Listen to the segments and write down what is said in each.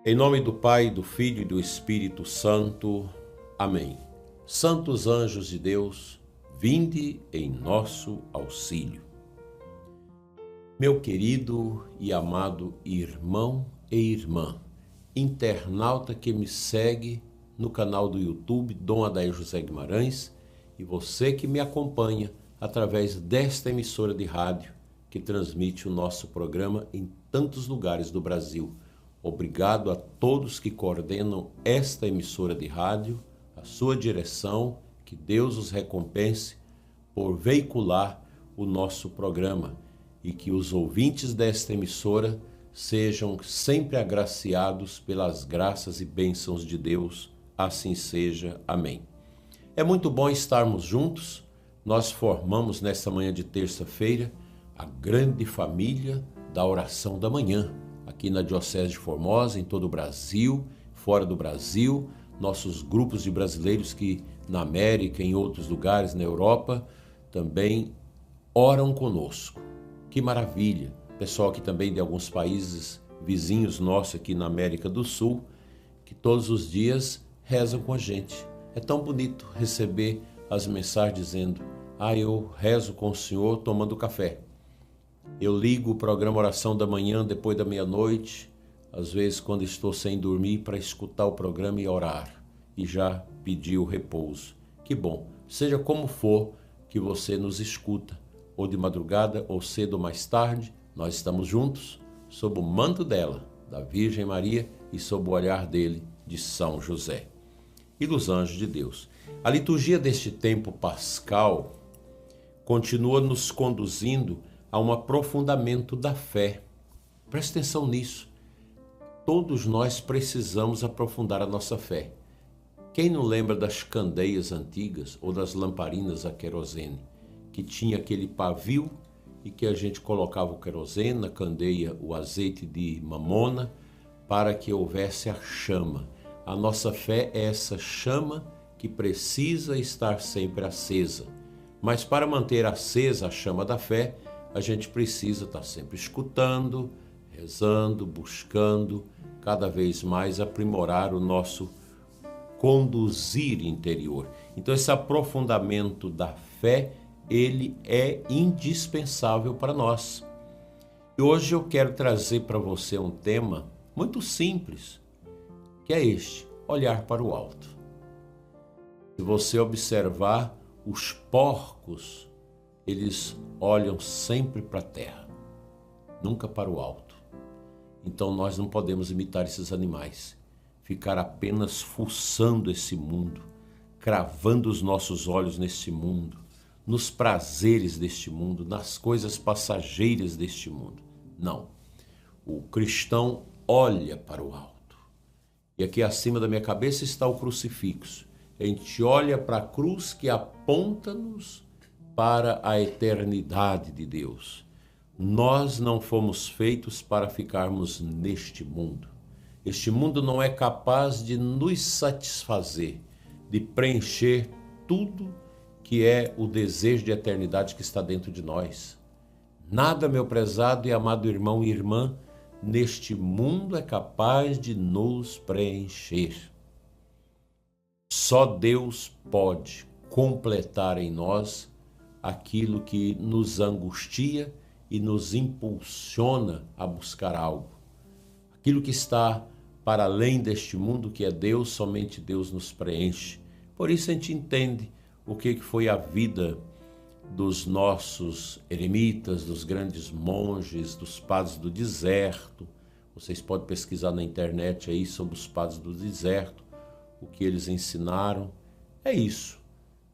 Em nome do Pai, do Filho e do Espírito Santo. Amém. Santos anjos de Deus, vinde em nosso auxílio. Meu querido e amado irmão e irmã, internauta que me segue no canal do YouTube Dom Adair José Guimarães e você que me acompanha através desta emissora de rádio que transmite o nosso programa em tantos lugares do Brasil. Obrigado a todos que coordenam esta emissora de rádio, a sua direção, que Deus os recompense por veicular o nosso programa e que os ouvintes desta emissora sejam sempre agraciados pelas graças e bênçãos de Deus. Assim seja. Amém. É muito bom estarmos juntos. Nós formamos nesta manhã de terça-feira a grande família da oração da manhã, aqui na Diocese de Formosa, em todo o Brasil, fora do Brasil, nossos grupos de brasileiros que na América, em outros lugares, na Europa, também oram conosco. Que maravilha! Pessoal que também de alguns países vizinhos nossos aqui na América do Sul, que todos os dias rezam com a gente. É tão bonito receber as mensagens dizendo: eu rezo com o Senhor tomando café. Eu ligo o programa Oração da Manhã depois da meia-noite, às vezes quando estou sem dormir, para escutar o programa e orar, e já pedir o repouso. Que bom! Seja como for que você nos escuta, ou de madrugada, ou cedo ou mais tarde, nós estamos juntos, sob o manto dela, da Virgem Maria, e sob o olhar dele, de São José e dos anjos de Deus. A liturgia deste tempo pascal continua nos conduzindo a um aprofundamento da fé. Preste atenção nisso. Todos nós precisamos aprofundar a nossa fé. Quem não lembra das candeias antigas ou das lamparinas a querosene, que tinha aquele pavio e que a gente colocava o querosene, na candeia o azeite de mamona, para que houvesse a chama. A nossa fé é essa chama que precisa estar sempre acesa. Mas para manter acesa a chama da fé, a gente precisa estar sempre escutando, rezando, buscando, cada vez mais aprimorar o nosso conduzir interior. Então esse aprofundamento da fé, ele é indispensável para nós. E hoje eu quero trazer para você um tema muito simples, que é este: olhar para o alto. Se você observar, os porcos, eles olham sempre para a terra, nunca para o alto. Então nós não podemos imitar esses animais, ficar apenas fuçando esse mundo, cravando os nossos olhos nesse mundo, nos prazeres deste mundo, nas coisas passageiras deste mundo. Não. O cristão olha para o alto. E aqui acima da minha cabeça está o crucifixo. A gente olha para a cruz que aponta-nos para a eternidade de Deus. Nós não fomos feitos para ficarmos neste mundo. Este mundo não é capaz de nos satisfazer, de preencher tudo que é o desejo de eternidade que está dentro de nós. Nada, meu prezado e amado irmão e irmã, neste mundo é capaz de nos preencher. Só Deus pode completar em nós aquilo que nos angustia e nos impulsiona a buscar algo. Aquilo que está para além deste mundo, que é Deus, somente Deus nos preenche. Por isso a gente entende o que foi a vida dos nossos eremitas, dos grandes monges, dos padres do deserto. Vocês podem pesquisar na internet aí sobre os padres do deserto, o que eles ensinaram. É isso.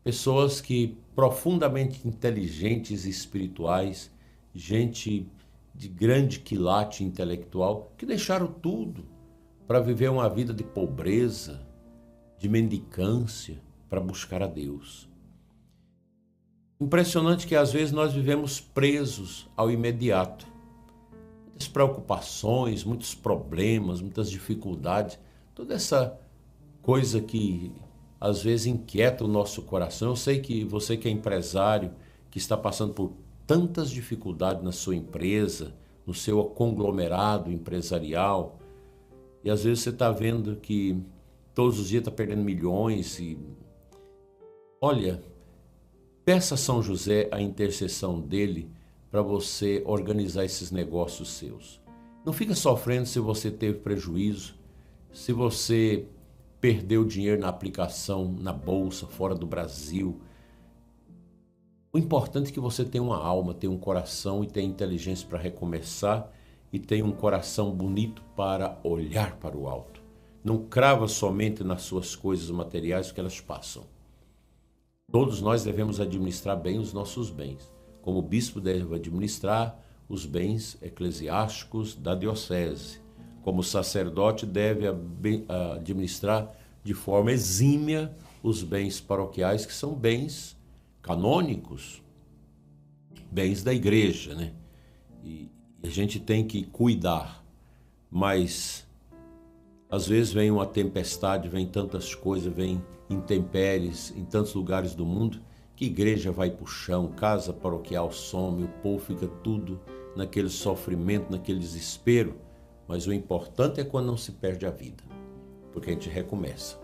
Pessoas que profundamente inteligentes e espirituais, gente de grande quilate intelectual, que deixaram tudo para viver uma vida de pobreza, de mendicância, para buscar a Deus. Impressionante que às vezes nós vivemos presos ao imediato. Muitas preocupações, muitos problemas, muitas dificuldades, toda essa coisa que às vezes inquieta o nosso coração. Eu sei que você que é empresário, que está passando por tantas dificuldades na sua empresa, no seu conglomerado empresarial, E às vezes você está vendo que todos os dias está perdendo milhões e... Olha, peça a São José a intercessão dele para você organizar esses negócios seus. Não fica sofrendo se você teve prejuízo, se você perdeu dinheiro na aplicação, na bolsa, fora do Brasil. O importante é que você tenha uma alma, tenha um coração e tenha inteligência para recomeçar e tenha um coração bonito para olhar para o alto. Não crava somente nas suas coisas materiais que elas passam. Todos nós devemos administrar bem os nossos bens. Como o bispo deve administrar os bens eclesiásticos da diocese. Como o sacerdote deve administrar de forma exímia os bens paroquiais, que são bens canônicos, bens da igreja, né? E a gente tem que cuidar, mas às vezes vem uma tempestade, vem tantas coisas, vem intempéries em tantos lugares do mundo, que igreja vai pro chão, casa paroquial some, o povo fica tudo naquele sofrimento, naquele desespero. Mas o importante é quando não se perde a vida, porque a gente recomeça.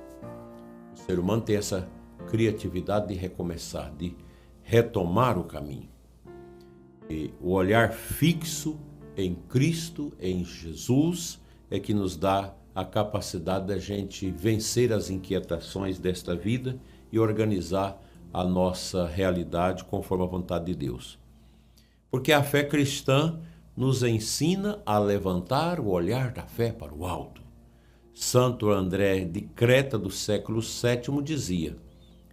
O ser humano tem essa criatividade de recomeçar, de retomar o caminho. E o olhar fixo em Cristo, em Jesus, é que nos dá a capacidade da gente vencer as inquietações desta vida e organizar a nossa realidade conforme a vontade de Deus. Porque a fé cristã nos ensina a levantar o olhar da fé para o alto. Santo André de Creta, do século VII, dizia: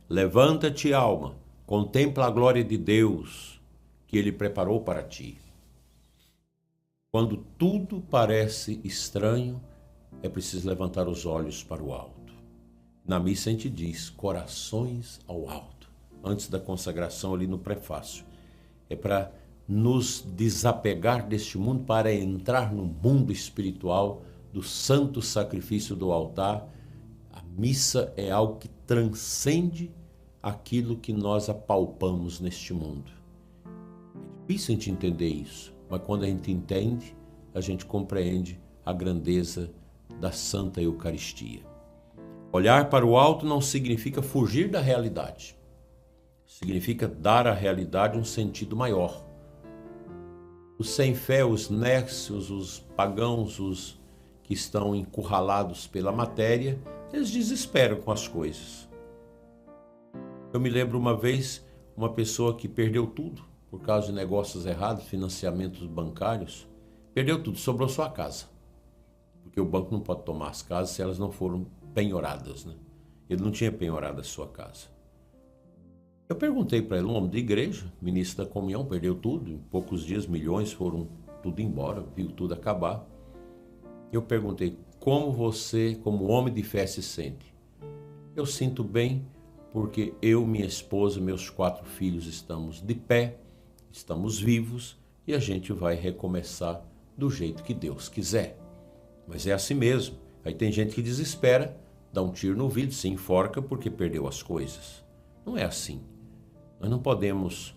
levanta-te, alma, contempla a glória de Deus que Ele preparou para ti. Quando tudo parece estranho, é preciso levantar os olhos para o alto. Na missa a gente diz, corações ao alto. Antes da consagração, ali no prefácio. É para nos desapegar deste mundo para entrar no mundo espiritual do santo sacrifício do altar. A missa é algo que transcende aquilo que nós apalpamos neste mundo. É difícil a gente entender isso, mas quando a gente entende, a gente compreende a grandeza da Santa Eucaristia. Olhar para o alto não significa fugir da realidade. Significa dar à realidade um sentido maior. Os sem fé, os nécios, os pagãos, os que estão encurralados pela matéria, eles desesperam com as coisas. Eu me lembro uma vez, uma pessoa que perdeu tudo por causa de negócios errados, financiamentos bancários, perdeu tudo, sobrou só a casa. Porque o banco não pode tomar as casas se elas não foram penhoradas, né? Ele não tinha penhorado a sua casa. Eu perguntei para ele, um homem de igreja, ministro da comunhão, perdeu tudo, em poucos dias milhões foram tudo embora, viu tudo acabar. Eu perguntei, como você, como homem de fé, se sente? Eu sinto bem porque eu, minha esposa, meus 4 filhos estamos de pé, estamos vivos e a gente vai recomeçar do jeito que Deus quiser. Mas é assim mesmo. Aí tem gente que desespera, dá um tiro no vidro, se enforca porque perdeu as coisas. Não é assim. Nós não podemos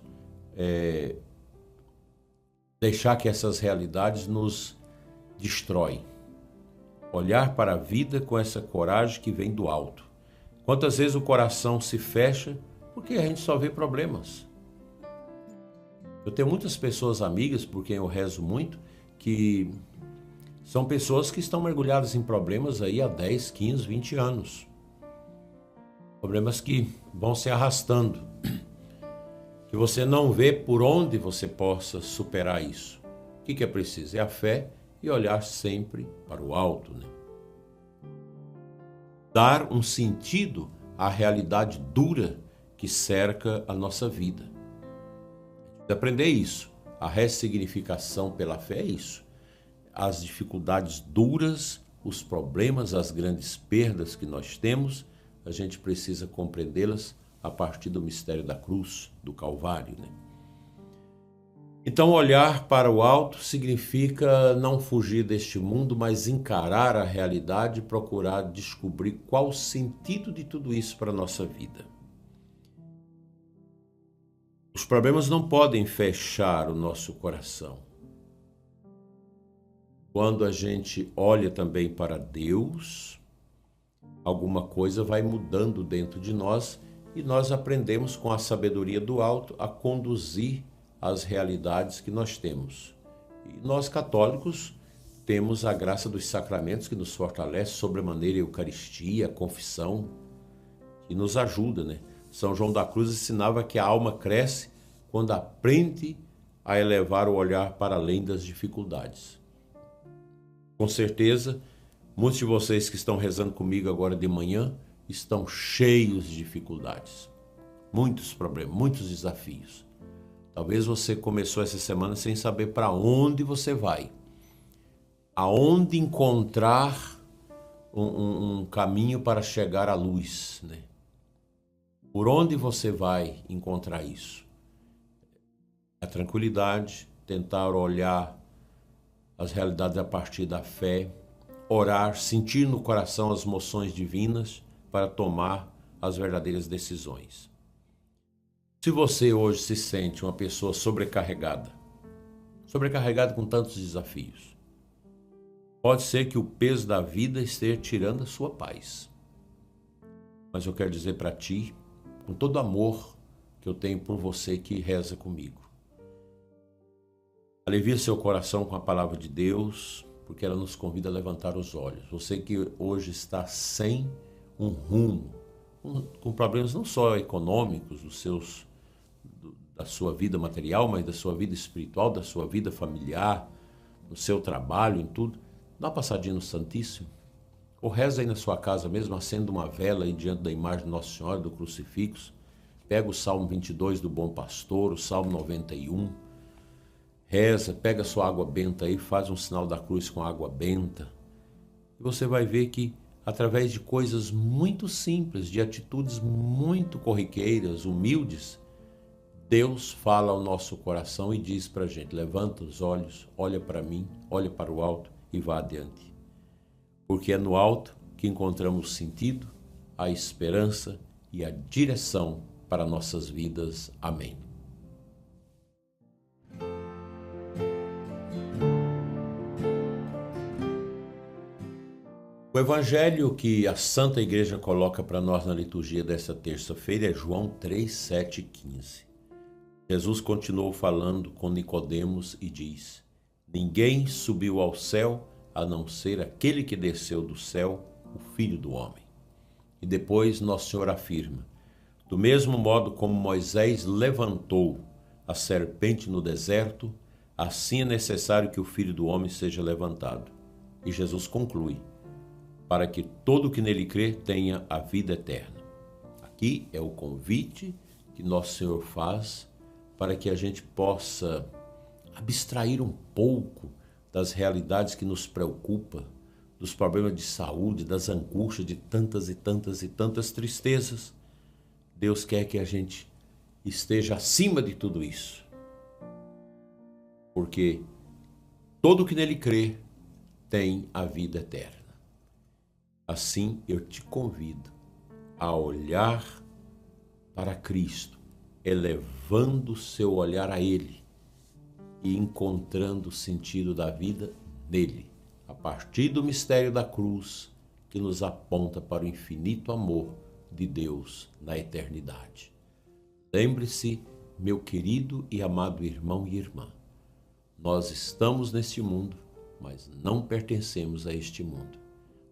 deixar que essas realidades nos destroem. Olhar para a vida com essa coragem que vem do alto. Quantas vezes o coração se fecha porque a gente só vê problemas. Eu tenho muitas pessoas amigas, por quem eu rezo muito, que são pessoas que estão mergulhadas em problemas aí há 10, 15, 20 anos. Problemas que vão se arrastando. Que você não vê por onde você possa superar isso. O que é preciso? É a fé e olhar sempre para o alto, né? Dar um sentido à realidade dura que cerca a nossa vida. Aprender isso. A ressignificação pela fé é isso. As dificuldades duras, os problemas, as grandes perdas que nós temos, a gente precisa compreendê-las a partir do mistério da cruz, do Calvário, né? Então, olhar para o alto significa não fugir deste mundo, mas encarar a realidade e procurar descobrir qual o sentido de tudo isso para a nossa vida. Os problemas não podem fechar o nosso coração. Quando a gente olha também para Deus, alguma coisa vai mudando dentro de nós e nós aprendemos com a sabedoria do alto a conduzir as realidades que nós temos. E nós católicos temos a graça dos sacramentos que nos fortalece, sobremaneira a Eucaristia, a confissão, que nos ajuda, né? São João da Cruz ensinava que a alma cresce quando aprende a elevar o olhar para além das dificuldades. Com certeza, muitos de vocês que estão rezando comigo agora de manhã estão cheios de dificuldades, muitos problemas, muitos desafios. Talvez você começou essa semana sem saber para onde você vai, aonde encontrar um caminho para chegar à luz, né? Por onde você vai encontrar isso? A tranquilidade, tentar olhar as realidades a partir da fé, orar, sentir no coração as moções divinas para tomar as verdadeiras decisões. Se você hoje se sente uma pessoa sobrecarregada com tantos desafios, pode ser que o peso da vida esteja tirando a sua paz. Mas eu quero dizer para ti, com todo amor que eu tenho por você que reza comigo, alivia seu coração com a palavra de Deus, porque ela nos convida a levantar os olhos. Você que hoje está sem um rumo, com problemas não só econômicos, da sua vida material, mas da sua vida espiritual, da sua vida familiar, no seu trabalho, em tudo, dá uma passadinha no Santíssimo. Ou reza aí na sua casa mesmo, acenda uma vela aí diante da imagem de Nossa Senhora, do crucifixo. Pega o Salmo 22 do Bom Pastor, o Salmo 91. Reza, pega a sua água benta aí, faz um sinal da cruz com água benta. E você vai ver que, através de coisas muito simples, de atitudes muito corriqueiras, humildes, Deus fala ao nosso coração e diz para a gente: levanta os olhos, olha para mim, olha para o alto e vá adiante. Porque é no alto que encontramos o sentido, a esperança e a direção para nossas vidas. Amém. O evangelho que a Santa Igreja coloca para nós na liturgia desta terça-feira é João 3, 7 e 15. Jesus continuou falando com Nicodemos e diz: ninguém subiu ao céu a não ser aquele que desceu do céu, o Filho do Homem. E depois Nosso Senhor afirma: do mesmo modo como Moisés levantou a serpente no deserto, assim é necessário que o Filho do Homem seja levantado. E Jesus conclui: para que todo o que nele crê tenha a vida eterna. Aqui é o convite que Nosso Senhor faz para que a gente possa abstrair um pouco das realidades que nos preocupam, dos problemas de saúde, das angústias, de tantas e tantas e tantas tristezas. Deus quer que a gente esteja acima de tudo isso, porque todo o que nele crê tem a vida eterna. Assim, eu te convido a olhar para Cristo, elevando o seu olhar a Ele e encontrando o sentido da vida nele, a partir do mistério da cruz que nos aponta para o infinito amor de Deus na eternidade. Lembre-se, meu querido e amado irmão e irmã, nós estamos neste mundo, mas não pertencemos a este mundo.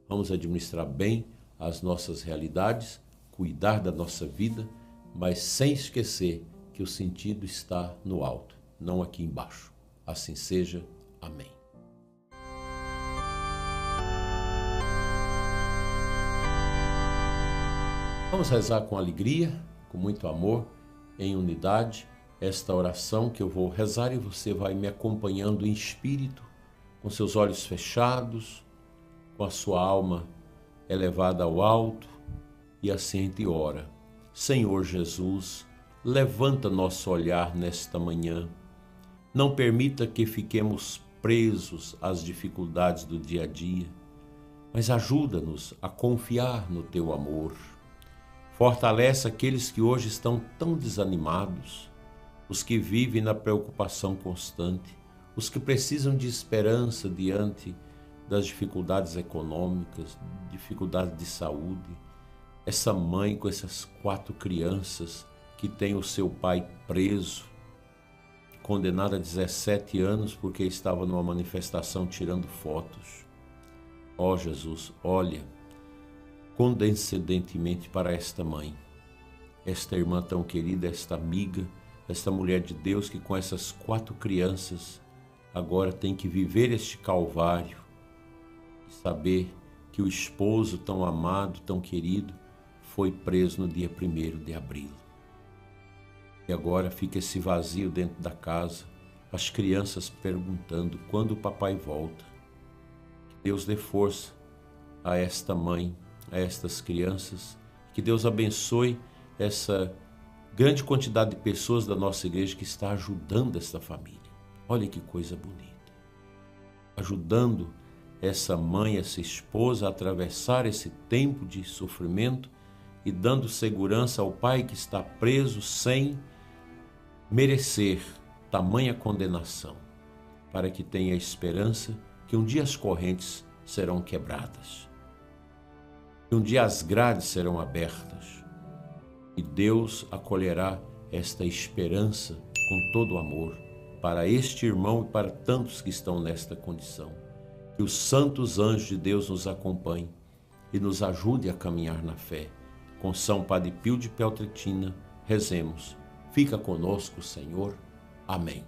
Vamos administrar bem as nossas realidades, cuidar da nossa vida, mas sem esquecer que o sentido está no alto, não aqui embaixo. Assim seja. Amém. Vamos rezar com alegria, com muito amor, em unidade, esta oração que eu vou rezar e você vai me acompanhando em espírito, com seus olhos fechados, com a sua alma elevada ao alto, e assim a gente ora. Senhor Jesus, levanta nosso olhar nesta manhã. Não permita que fiquemos presos às dificuldades do dia a dia, mas ajuda-nos a confiar no Teu amor. Fortalece aqueles que hoje estão tão desanimados, os que vivem na preocupação constante, os que precisam de esperança diante das dificuldades econômicas, dificuldades de saúde. Essa mãe com essas 4 crianças que tem o seu pai preso, condenado a 17 anos porque estava numa manifestação tirando fotos. Ó Jesus, olha condescendentemente para esta mãe, esta irmã tão querida, esta amiga, esta mulher de Deus que com essas 4 crianças agora tem que viver este calvário e saber que o esposo tão amado, tão querido, foi preso no dia 1º de abril. E agora fica esse vazio dentro da casa, as crianças perguntando quando o papai volta. Que Deus dê força a esta mãe, a estas crianças, que Deus abençoe essa grande quantidade de pessoas da nossa igreja que está ajudando esta família. Olha que coisa bonita. Ajudando essa mãe, essa esposa a atravessar esse tempo de sofrimento e dando segurança ao pai que está preso sem merecer tamanha condenação, para que tenha esperança que um dia as correntes serão quebradas, que um dia as grades serão abertas e Deus acolherá esta esperança com todo o amor para este irmão e para tantos que estão nesta condição. Que os santos anjos de Deus nos acompanhem e nos ajude a caminhar na fé. Com São Padre Pio de Peltrautina, rezemos. Fica conosco, Senhor. Amém.